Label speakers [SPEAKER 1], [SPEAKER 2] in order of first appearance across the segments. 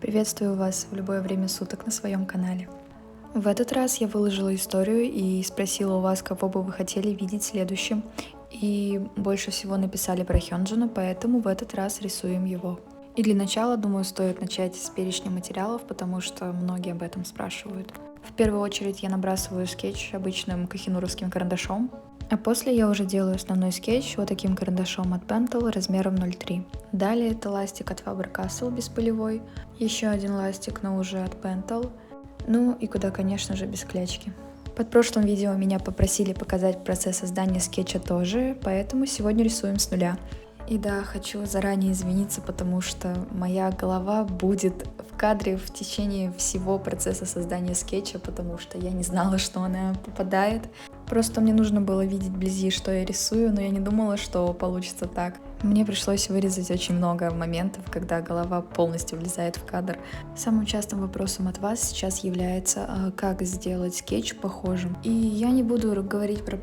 [SPEAKER 1] Приветствую вас в любое время суток на своем канале. В этот раз я выложила историю и спросила у вас, кого бы вы хотели видеть следующим. И больше всего написали про Хёнджина, поэтому в этот раз рисуем его. И для начала, думаю, стоит начать с перечня материалов, потому что многие об этом спрашивают. В первую очередь я набрасываю скетч обычным кохинуровским карандашом, а после я уже делаю основной скетч вот таким карандашом от Pentel размером 0,3. Далее это ластик от Faber-Castell беспылевой, еще один ластик, но уже от Pentel, ну и куда, конечно же, без клячки. Под прошлым видео меня попросили показать процесс создания скетча тоже, поэтому сегодня рисуем с нуля. И да, хочу заранее извиниться, потому что моя голова будет в кадре в течение всего процесса создания скетча, потому что я не знала, что она попадает. Просто мне нужно было видеть вблизи, что я рисую, но я не думала, что получится так. Мне пришлось вырезать очень много моментов, когда голова полностью влезает в кадр. Самым частым вопросом от вас сейчас является, как сделать скетч похожим. И я не буду говорить про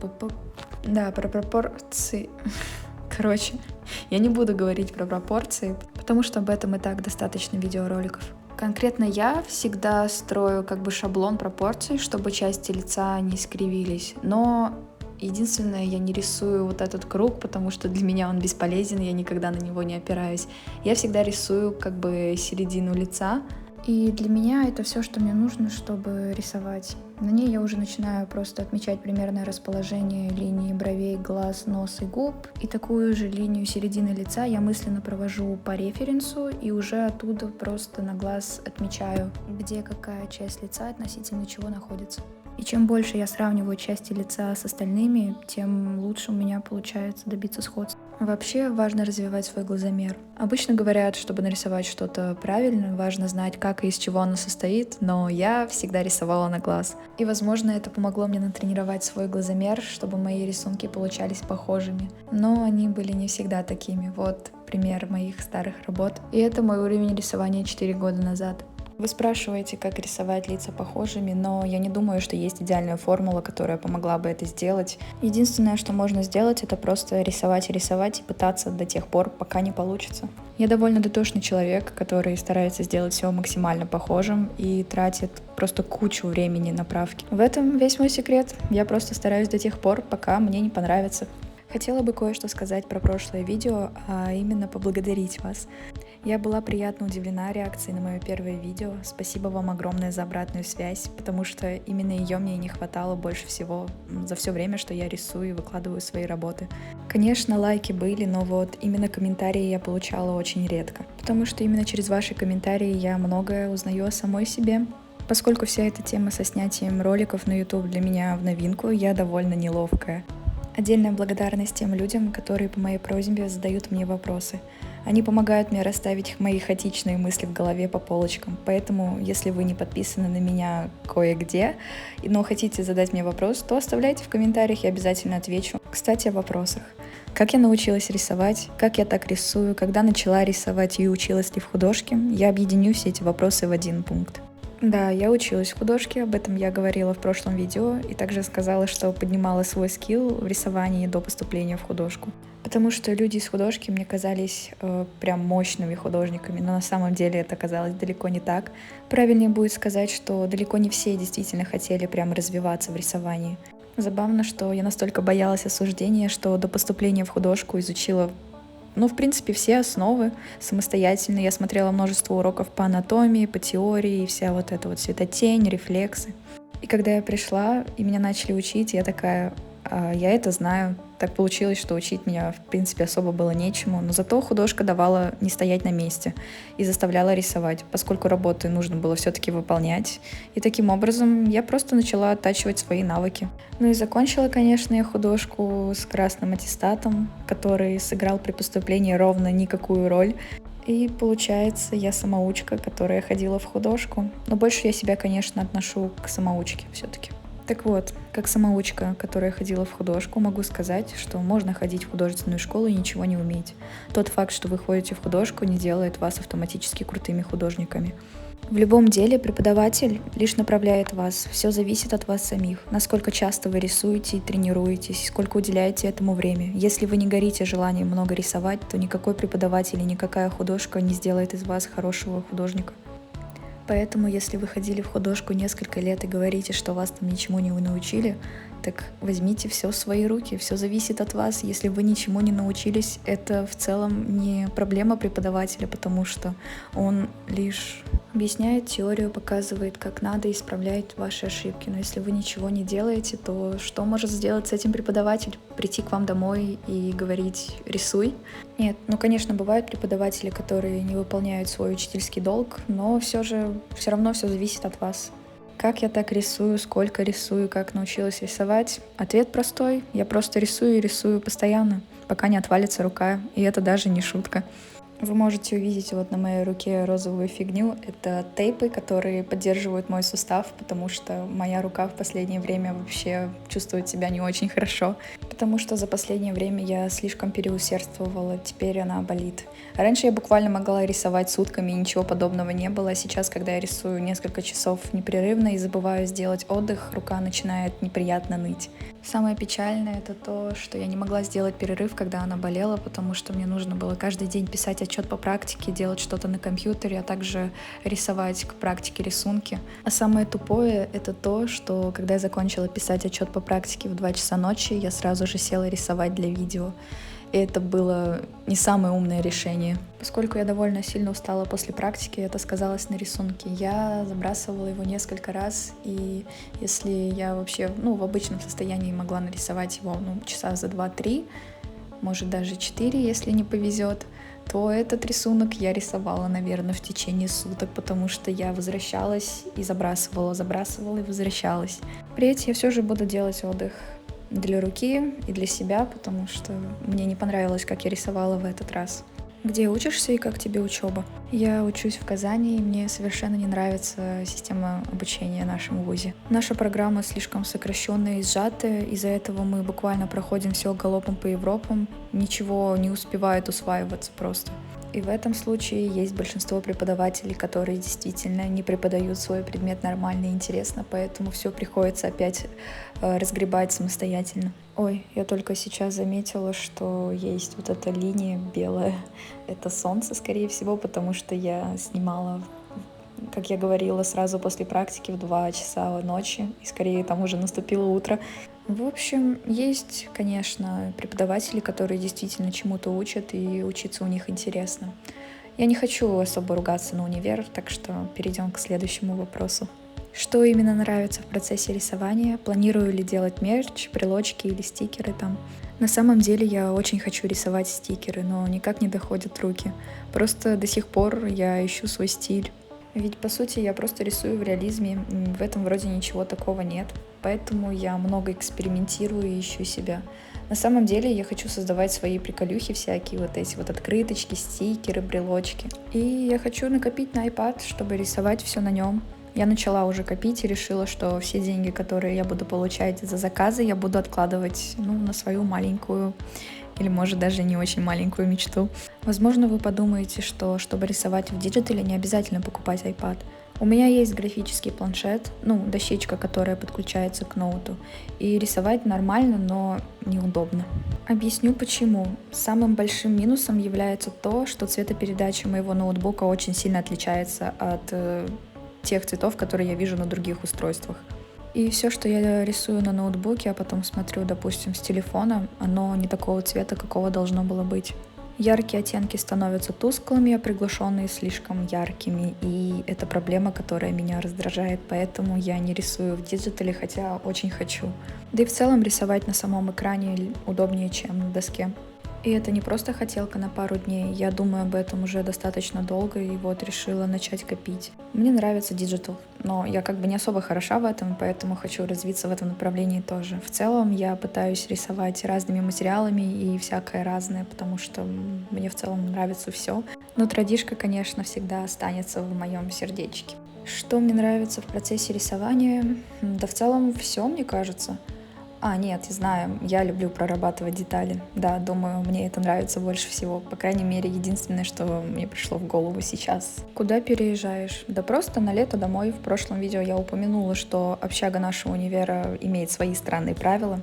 [SPEAKER 1] пропорции. Короче, я не буду говорить про пропорции, потому что об этом и так достаточно видеороликов. Конкретно я всегда строю как бы шаблон пропорций, чтобы части лица не искривились. Но единственное, я не рисую вот этот круг, потому что для меня он бесполезен, я никогда на него не опираюсь. Я всегда рисую как бы середину лица. И для меня это все, что мне нужно, чтобы рисовать. На ней я уже начинаю просто отмечать примерное расположение линии бровей, глаз, нос и губ. И такую же линию середины лица я мысленно провожу по референсу и уже оттуда просто на глаз отмечаю, где какая часть лица относительно чего находится. И чем больше я сравниваю части лица с остальными, тем лучше у меня получается добиться сходства. Вообще важно развивать свой глазомер. Обычно говорят, чтобы нарисовать что-то правильно, важно знать, как и из чего оно состоит, но я всегда рисовала на глаз. И, возможно, это помогло мне натренировать свой глазомер, чтобы мои рисунки получались похожими. Но они были не всегда такими. Вот пример моих старых работ. И это мой уровень рисования 4 года назад. Вы спрашиваете, как рисовать лица похожими, но я не думаю, что есть идеальная формула, которая помогла бы это сделать. Единственное, что можно сделать, это просто рисовать и рисовать и пытаться до тех пор, пока не получится. Я довольно дотошный человек, который старается сделать все максимально похожим и тратит просто кучу времени на правки. В этом весь мой секрет. Я просто стараюсь до тех пор, пока мне не понравится. Хотела бы кое-что сказать про прошлое видео, а именно поблагодарить вас. Я была приятно удивлена реакцией на мое первое видео. Спасибо вам огромное за обратную связь, потому что именно ее мне и не хватало больше всего за все время, что я рисую и выкладываю свои работы. Конечно, лайки были, но вот именно комментарии я получала очень редко, потому что именно через ваши комментарии я многое узнаю о самой себе. Поскольку вся эта тема со снятием роликов на YouTube для меня в новинку, я довольно неловкая. Отдельная благодарность тем людям, которые по моей просьбе задают мне вопросы. Они помогают мне расставить мои хаотичные мысли в голове по полочкам. Поэтому, если вы не подписаны на меня кое-где, но хотите задать мне вопрос, то оставляйте в комментариях, я обязательно отвечу. Кстати, о вопросах. Как я научилась рисовать, как я так рисую, когда начала рисовать и училась ли в художке, я объединю все эти вопросы в один пункт. Да, я училась в художке, об этом я говорила в прошлом видео, и также сказала, что поднимала свой скилл в рисовании до поступления в художку. Потому что люди из художки мне казались прям мощными художниками, но на самом деле это оказалось далеко не так. Правильнее будет сказать, что далеко не все действительно хотели прям развиваться в рисовании. Забавно, что я настолько боялась осуждения, что до поступления в художку изучила в принципе, все основы самостоятельно. Я смотрела множество уроков по анатомии, по теории, вся вот эта вот светотень, рефлексы. И когда я пришла, и меня начали учить, я такая, я это знаю. Так получилось, что учить меня, в принципе, особо было нечему, но зато художка давала не стоять на месте и заставляла рисовать, поскольку работы нужно было все-таки выполнять. И таким образом я просто начала оттачивать свои навыки. Ну и закончила, конечно, я художку с красным аттестатом, который сыграл при поступлении ровно никакую роль. И получается, я самоучка, которая ходила в художку. Но больше я себя, конечно, отношу к самоучке все-таки. Так вот, как самоучка, которая ходила в художку, могу сказать, что можно ходить в художественную школу и ничего не уметь. Тот факт, что вы ходите в художку, не делает вас автоматически крутыми художниками. В любом деле преподаватель лишь направляет вас, все зависит от вас самих, насколько часто вы рисуете и тренируетесь, сколько уделяете этому время. Если вы не горите желанием много рисовать, то никакой преподаватель и никакая художка не сделает из вас хорошего художника. Поэтому, если вы ходили в художку несколько лет и говорите, что вас там ничему не научили, так возьмите все в свои руки, все зависит от вас. Если вы ничему не научились, это в целом не проблема преподавателя, потому что он лишь объясняет теорию, показывает, как надо, исправляет ваши ошибки. Но если вы ничего не делаете, то что может сделать с этим преподаватель? Прийти к вам домой и говорить «рисуй»? Нет, ну, конечно, бывают преподаватели, которые не выполняют свой учительский долг, но все равно все зависит от вас. Как я так рисую, сколько рисую, как научилась рисовать? Ответ простой. Я просто рисую и рисую постоянно, пока не отвалится рука, и это даже не шутка. Вы можете увидеть вот на моей руке розовую фигню. Это тейпы, которые поддерживают мой сустав, потому что моя рука в последнее время вообще чувствует себя не очень хорошо. Потому что за последнее время я слишком переусердствовала, теперь она болит. Раньше я буквально могла рисовать сутками, и ничего подобного не было. А сейчас, когда я рисую несколько часов непрерывно и забываю сделать отдых, рука начинает неприятно ныть. Самое печальное — это то, что я не могла сделать перерыв, когда она болела, потому что мне нужно было каждый день писать отчет по практике, делать что-то на компьютере, а также рисовать к практике рисунки. А самое тупое — это то, что когда я закончила писать отчет по практике в 2 часа ночи, я сразу же села рисовать для видео. И это было не самое умное решение. Поскольку я довольно сильно устала после практики, это сказалось на рисунке. Я забрасывала его несколько раз, и если я вообще в обычном состоянии могла нарисовать его часа за 2-3, может даже 4, если не повезет, то этот рисунок я рисовала, наверное, в течение суток, потому что я возвращалась и забрасывала и возвращалась. Впредь я все же буду делать отдых для руки и для себя, потому что мне не понравилось, как я рисовала в этот раз. Где учишься и как тебе учеба? Я учусь в Казани, и мне совершенно не нравится система обучения в нашем вузе. Наша программа слишком сокращенная и сжатая, из-за этого мы буквально проходим все галопом по Европам, ничего не успевает усваиваться просто. И в этом случае есть большинство преподавателей, которые действительно не преподают свой предмет нормально и интересно, поэтому все приходится опять разгребать самостоятельно. Ой, я только сейчас заметила, что есть вот эта линия белая. Это солнце, скорее всего, потому что я снимала, как я говорила, сразу после практики в 2 часа ночи, и скорее там уже наступило утро. В общем, есть, конечно, преподаватели, которые действительно чему-то учат, и учиться у них интересно. Я не хочу особо ругаться на универ, так что перейдем к следующему вопросу. Что именно нравится в процессе рисования? Планирую ли делать мерч, брелочки или стикеры там? На самом деле я очень хочу рисовать стикеры, но никак не доходят руки. Просто до сих пор я ищу свой стиль. Ведь, по сути, я просто рисую в реализме, в этом вроде ничего такого нет. Поэтому я много экспериментирую и ищу себя. На самом деле я хочу создавать свои приколюхи всякие, вот эти вот открыточки, стикеры, брелочки. И я хочу накопить на iPad, чтобы рисовать все на нем. Я начала уже копить и решила, что все деньги, которые я буду получать за заказы, я буду откладывать на свою маленькую или, может, даже не очень маленькую мечту. Возможно, вы подумаете, что чтобы рисовать в диджитале, не обязательно покупать iPad. У меня есть графический планшет, дощечка, которая подключается к ноуту. И рисовать нормально, но неудобно. Объясню почему. Самым большим минусом является то, что цветопередача моего ноутбука очень сильно отличается от тех цветов, которые я вижу на других устройствах. И все, что я рисую на ноутбуке, а потом смотрю, допустим, с телефона, оно не такого цвета, какого должно было быть. Яркие оттенки становятся тусклыми, а приглушенные слишком яркими. И это проблема, которая меня раздражает, поэтому я не рисую в диджитале, хотя очень хочу. Да и в целом рисовать на самом экране удобнее, чем на доске. И это не просто хотелка на пару дней, я думаю об этом уже достаточно долго и вот решила начать копить. Мне нравится диджитал, но я не особо хороша в этом, поэтому хочу развиться в этом направлении тоже. В целом я пытаюсь рисовать разными материалами и всякое разное, потому что мне в целом нравится все. Но традишка, конечно, всегда останется в моем сердечке. Что мне нравится в процессе рисования? Да в целом все, мне кажется. Нет, знаю, я люблю прорабатывать детали. Да, думаю, мне это нравится больше всего. По крайней мере, единственное, что мне пришло в голову сейчас. Куда переезжаешь? Да просто на лето домой. В прошлом видео я упомянула, что общага нашего универа имеет свои странные правила.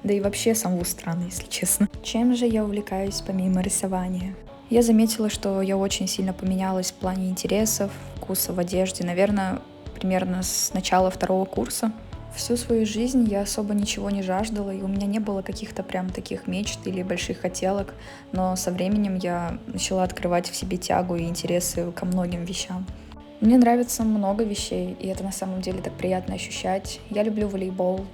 [SPEAKER 1] Да и вообще сам вуз странный, если честно. Чем же я увлекаюсь помимо рисования? Я заметила, что я очень сильно поменялась в плане интересов, вкусов вкуса в одежде, наверное, примерно с начала 2 курса. Всю свою жизнь я особо ничего не жаждала, и у меня не было каких-то прям таких мечт или больших хотелок, но со временем я начала открывать в себе тягу и интересы ко многим вещам. Мне нравится много вещей, и это на самом деле так приятно ощущать. Я люблю волейбол,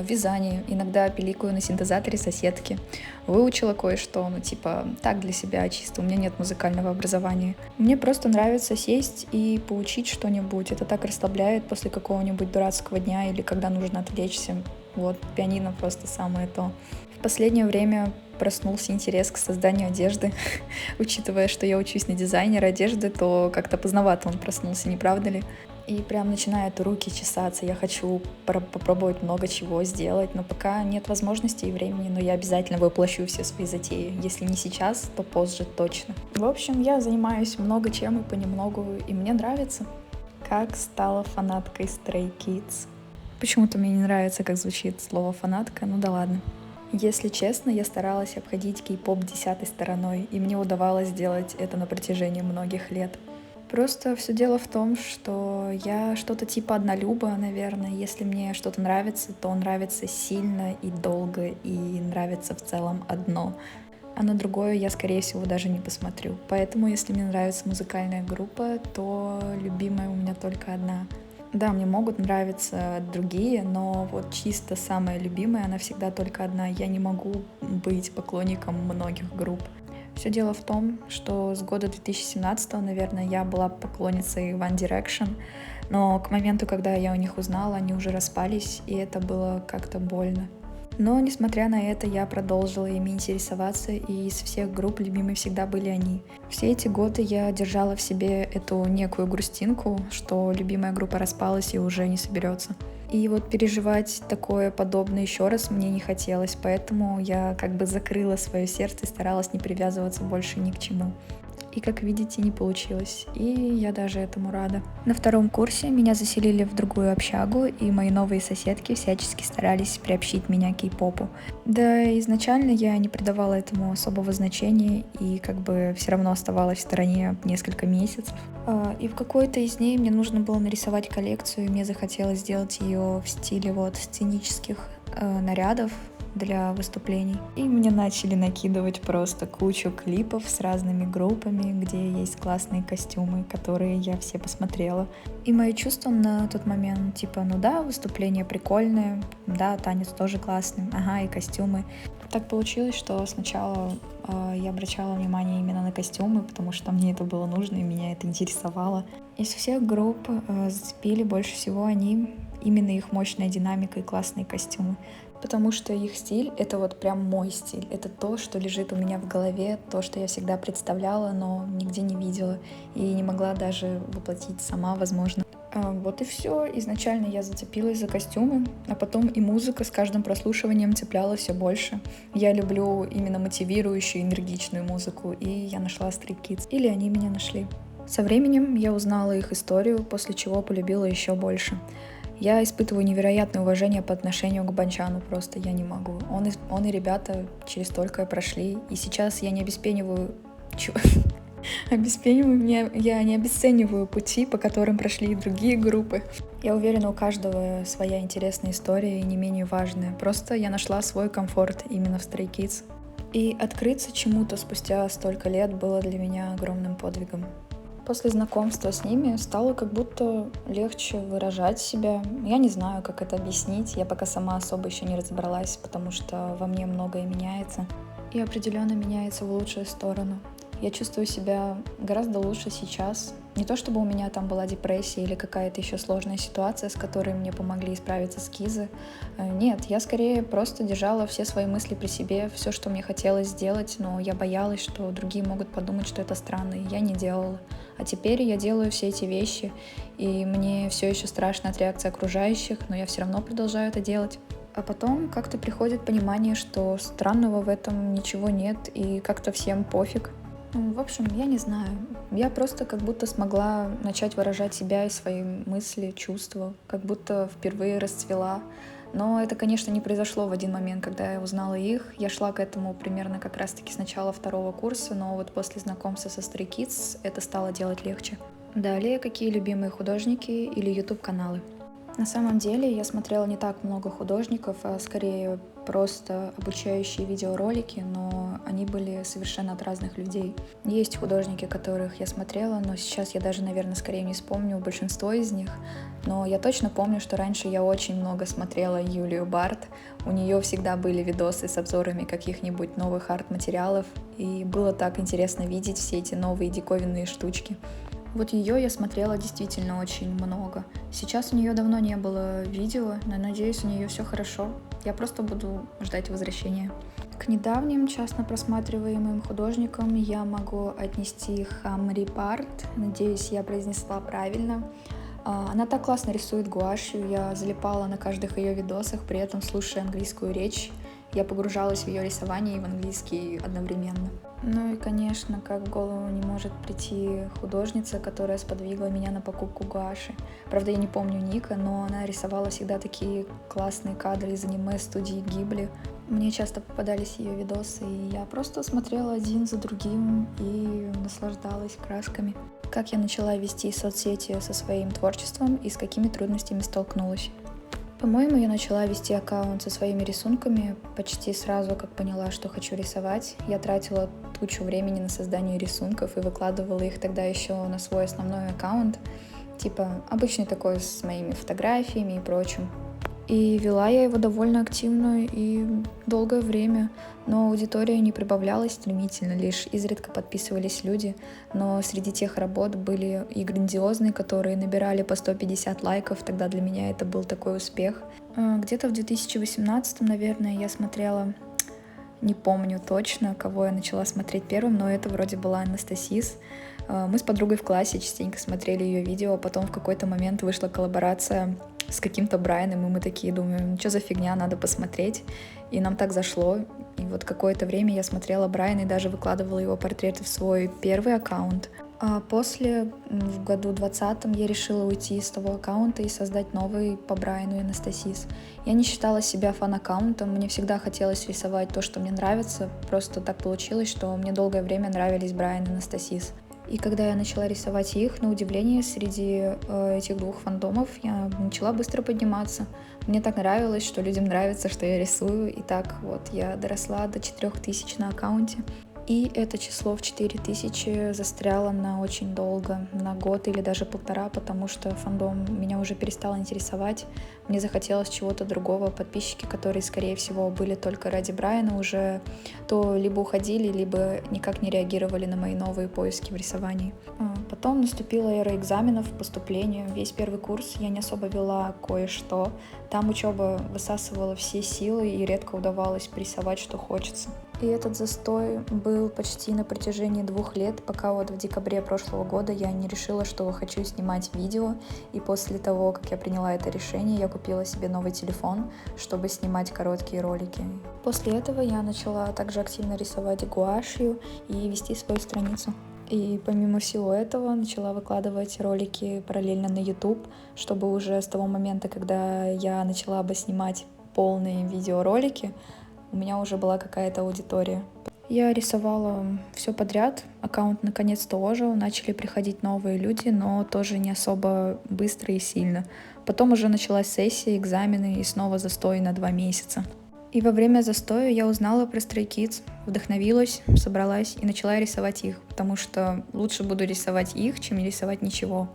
[SPEAKER 1] вязание, иногда пиликаю на синтезаторе соседки. Выучила кое-что, ну типа так для себя чисто, у меня нет музыкального образования. Мне просто нравится сесть и поучить что-нибудь, это так расслабляет после какого-нибудь дурацкого дня или когда нужно отвлечься. Вот, пианино просто самое то. В последнее время проснулся интерес к созданию одежды. Учитывая, что я учусь на дизайнера одежды, то как-то поздновато он проснулся, не правда ли? И прям начинают руки чесаться. Я хочу попробовать много чего сделать, но пока нет возможности и времени, но я обязательно воплощу все свои затеи. Если не сейчас, то позже точно. В общем, я занимаюсь много чем и понемногу, и мне нравится. Как стала фанаткой Stray Kids. Почему-то мне не нравится, как звучит слово «фанатка», ну да ладно. Если честно, я старалась обходить кей-поп 10-й стороной, и мне удавалось сделать это на протяжении многих лет. Просто все дело в том, что я что-то типа однолюба, наверное. Если мне что-то нравится, то нравится сильно и долго, и нравится в целом одно. А на другое я, скорее всего, даже не посмотрю. Поэтому, если мне нравится музыкальная группа, то любимая у меня только одна. Да, мне могут нравиться другие, но вот чисто самая любимая, она всегда только одна. Я не могу быть поклонником многих групп. Все дело в том, что с года 2017, наверное, я была поклонницей One Direction, но к моменту, когда я у них узнала, они уже распались, и это было как-то больно. Но, несмотря на это, я продолжила ими интересоваться, и из всех групп любимой всегда были они. Все эти годы я держала в себе эту некую грустинку, что любимая группа распалась и уже не соберется. И вот переживать такое подобное еще раз мне не хотелось, поэтому я как бы закрыла свое сердце и старалась не привязываться больше ни к чему. И, как видите, не получилось. И я даже этому рада. На 2 курсе меня заселили в другую общагу, и мои новые соседки всячески старались приобщить меня к кей-попу. Да, изначально я не придавала этому особого значения, и как бы все равно оставалась в стороне несколько месяцев. И в какой-то из дней мне нужно было нарисовать коллекцию, и мне захотелось сделать ее в стиле вот сценических нарядов для выступлений. И мне начали накидывать просто кучу клипов с разными группами, где есть классные костюмы, которые я все посмотрела. И мои чувства на тот момент, типа, ну да, выступление прикольное, да, танец тоже классный, ага, и костюмы. Так получилось, что сначала я обращала внимание именно на костюмы, потому что мне это было нужно, и меня это интересовало. Из всех групп зацепили больше всего они, именно их мощная динамика и классные костюмы. Потому что их стиль — это вот прям мой стиль. Это то, что лежит у меня в голове, то, что я всегда представляла, но нигде не видела и не могла даже воплотить сама, возможно. Вот и все. Изначально я зацепилась за костюмы, а потом и музыка с каждым прослушиванием цепляла все больше. Я люблю именно мотивирующую, энергичную музыку, и я нашла Stray Kids. Или они меня нашли. Со временем я узнала их историю, после чего полюбила еще больше. Я испытываю невероятное уважение по отношению к Банчану, просто я не могу. Он и ребята через столько прошли, и сейчас я не обесцениваю... Я не обесцениваю пути, по которым прошли и другие группы. Я уверена, у каждого своя интересная история и не менее важная. Просто я нашла свой комфорт именно в Stray Kids. И открыться чему-то спустя столько лет было для меня огромным подвигом. После знакомства с ними стало как будто легче выражать себя. Я не знаю, как это объяснить. Я пока сама особо еще не разобралась, потому что во мне многое меняется. И определенно меняется в лучшую сторону. Я чувствую себя гораздо лучше сейчас. Не то чтобы у меня там была депрессия или какая-то еще сложная ситуация, с которой мне помогли справиться скизы. Нет, я скорее просто держала все свои мысли при себе, все, что мне хотелось сделать, но я боялась, что другие могут подумать, что это странно, и я не делала. А теперь я делаю все эти вещи, и мне все еще страшно от реакции окружающих, но я все равно продолжаю это делать. А потом как-то приходит понимание, что странного в этом ничего нет, и как-то всем пофиг. В общем, я не знаю. Я просто как будто смогла начать выражать себя и свои мысли, чувства, как будто впервые расцвела. Но это, конечно, не произошло в один момент, когда я узнала их. Я шла к этому примерно как раз-таки с начала 2 курса, но вот после знакомства со Stray Kids это стало делать легче. Далее, какие любимые художники или YouTube-каналы? На самом деле я смотрела не так много художников, а скорее просто обучающие видеоролики, но они были совершенно от разных людей. Есть художники, которых я смотрела, но сейчас я даже, наверное, скорее не вспомню большинство из них. Но я точно помню, что раньше я очень много смотрела Юлию Барт. У нее всегда были видосы с обзорами каких-нибудь новых арт-материалов, и было так интересно видеть все эти новые диковинные штучки. Вот ее я смотрела действительно очень много. Сейчас у нее давно не было видео, но надеюсь, у нее все хорошо. Я просто буду ждать возвращения. К недавним часто просматриваемым художникам я могу отнести Хамри Барт. Надеюсь, я произнесла правильно. Она так классно рисует гуашью, я залипала на каждых ее видосах, при этом слушая английскую речь. Я погружалась в ее рисование и в английский одновременно. Ну и, конечно, как в голову не может прийти художница, которая сподвигла меня на покупку гуаши. Правда, я не помню ника, но она рисовала всегда такие классные кадры из аниме студии Гибли. Мне часто попадались ее видосы, и я просто смотрела один за другим и наслаждалась красками. Как я начала вести соцсети со своим творчеством и с какими трудностями столкнулась. По-моему, я начала вести аккаунт со своими рисунками почти сразу, как поняла, что хочу рисовать. Я тратила кучу времени на создание рисунков и выкладывала их тогда еще на свой основной аккаунт, типа обычный такой с моими фотографиями и прочим. И вела я его довольно активно и долгое время, но аудитория не прибавлялась стремительно, лишь изредка подписывались люди, но среди тех работ были и грандиозные, которые набирали по 150 лайков, тогда для меня это был такой успех. Где-то в 2018, наверное, я смотрела, не помню точно, кого я начала смотреть первым, но это вроде была Анастасис. Мы с подругой в классе частенько смотрели ее видео, потом в какой-то момент вышла коллаборация с каким-то Брайаном, и мы такие думаем, что за фигня, надо посмотреть. И нам так зашло. И вот какое-то время я смотрела Брайана и даже выкладывала его портреты в свой первый аккаунт. А после, в году 2020, я решила уйти из того аккаунта и создать новый по Брайану и Анастасис. Я не считала себя фан-аккаунтом, мне всегда хотелось рисовать то, что мне нравится. Просто так получилось, что мне долгое время нравились Брайан и Анастасис. И когда я начала рисовать их, на удивление, среди этих двух фандомов я начала быстро подниматься. Мне так нравилось, что людям нравится, что я рисую. И так вот я доросла до 4000 на аккаунте. И это число в 4000 застряло на очень долго, на год или даже полтора, потому что фандом меня уже перестал интересовать. Мне захотелось чего-то другого. Подписчики, которые, скорее всего, были только ради Брайана, уже то либо уходили, либо никак не реагировали на мои новые поиски в рисовании. Потом наступила эра экзаменов, поступления. Весь первый курс я не особо вела кое-что. Там учеба высасывала все силы и редко удавалось рисовать, что хочется. И этот застой был почти на протяжении 2 лет, пока вот в декабре прошлого года я не решила, что хочу снимать видео. И после того, как я приняла это решение, я купила себе новый телефон, чтобы снимать короткие ролики. После этого я начала также активно рисовать гуашью и вести свою страницу. И помимо всего этого начала выкладывать ролики параллельно на YouTube, чтобы уже с того момента, когда я начала бы снимать полные видеоролики, у меня уже была какая-то аудитория. Я рисовала все подряд, аккаунт наконец-то ожил, начали приходить новые люди, но тоже не особо быстро и сильно. Потом уже началась сессия, экзамены и снова застой на 2 месяца. И во время застоя я узнала про Stray Kids, вдохновилась, собралась и начала рисовать их, потому что лучше буду рисовать их, чем не рисовать ничего.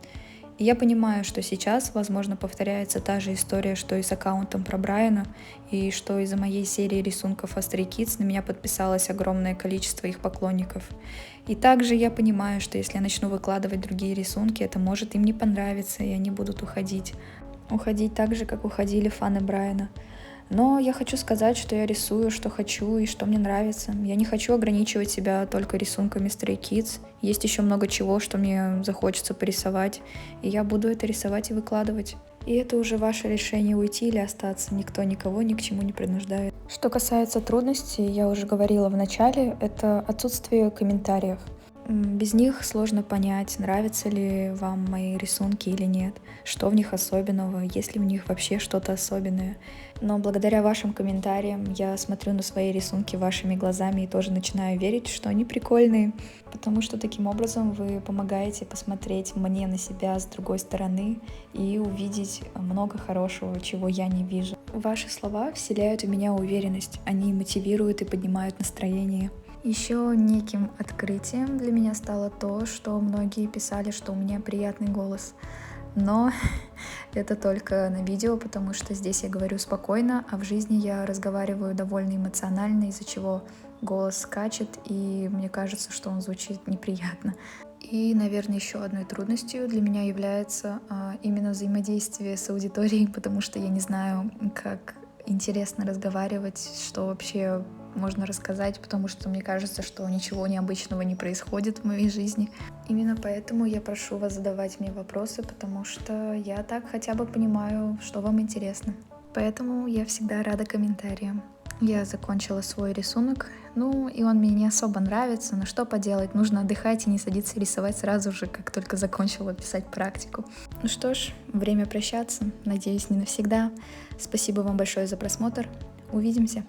[SPEAKER 1] И я понимаю, что сейчас, возможно, повторяется та же история, что и с аккаунтом про Брайана, и что из-за моей серии рисунков о Stray Kids на меня подписалось огромное количество их поклонников. И также я понимаю, что если я начну выкладывать другие рисунки, это может им не понравиться, и они будут уходить. Уходить так же, как уходили фаны Брайана. Но я хочу сказать, что я рисую, что хочу и что мне нравится. Я не хочу ограничивать себя только рисунками Stray Kids. Есть еще много чего, что мне захочется порисовать, и я буду это рисовать и выкладывать. И это уже ваше решение, уйти или остаться. Никто никого ни к чему не принуждает. Что касается трудностей, я уже говорила в начале, это отсутствие комментариев. Без них сложно понять, нравятся ли вам мои рисунки или нет, что в них особенного, есть ли в них вообще что-то особенное. Но благодаря вашим комментариям я смотрю на свои рисунки вашими глазами и тоже начинаю верить, что они прикольные, потому что таким образом вы помогаете посмотреть мне на себя с другой стороны и увидеть много хорошего, чего я не вижу. Ваши слова вселяют в меня уверенность, они мотивируют и поднимают настроение. Еще неким открытием для меня стало то, что многие писали, что у меня приятный голос. Но это только на видео, потому что здесь я говорю спокойно, а в жизни я разговариваю довольно эмоционально, из-за чего голос скачет, и мне кажется, что он звучит неприятно. И, наверное, еще одной трудностью для меня является именно взаимодействие с аудиторией, потому что я не знаю, как интересно разговаривать, что вообще можно рассказать, потому что мне кажется, что ничего необычного не происходит в моей жизни. Именно поэтому я прошу вас задавать мне вопросы, потому что я так хотя бы понимаю, что вам интересно. Поэтому я всегда рада комментариям. Я закончила свой рисунок, и он мне не особо нравится, но что поделать, нужно отдыхать и не садиться рисовать сразу же, как только закончила писать практику. Ну что ж, время прощаться, надеюсь, не навсегда. Спасибо вам большое за просмотр, увидимся!